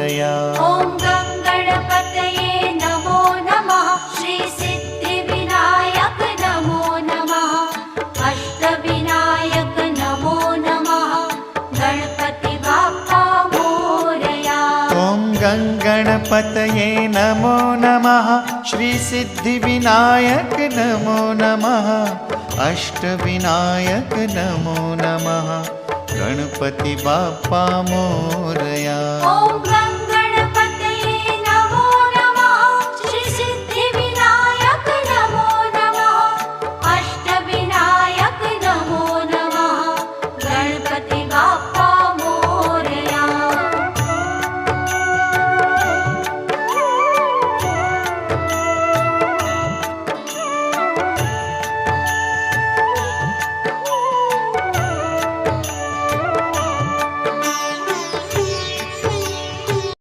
मोरया। ॐ गणपतये नमो नमः। श्री सिद्धिविनायक नमो नमः। अष्टविनायक नमो नमः। गणपति बाप्पा मोरया। ॐ गणपतये नमो नमः। श्री सिद्धिविनायक नमो नमः। अष्टविनायक नमो नमः। गणपति बाप्पा मोरया। ॐ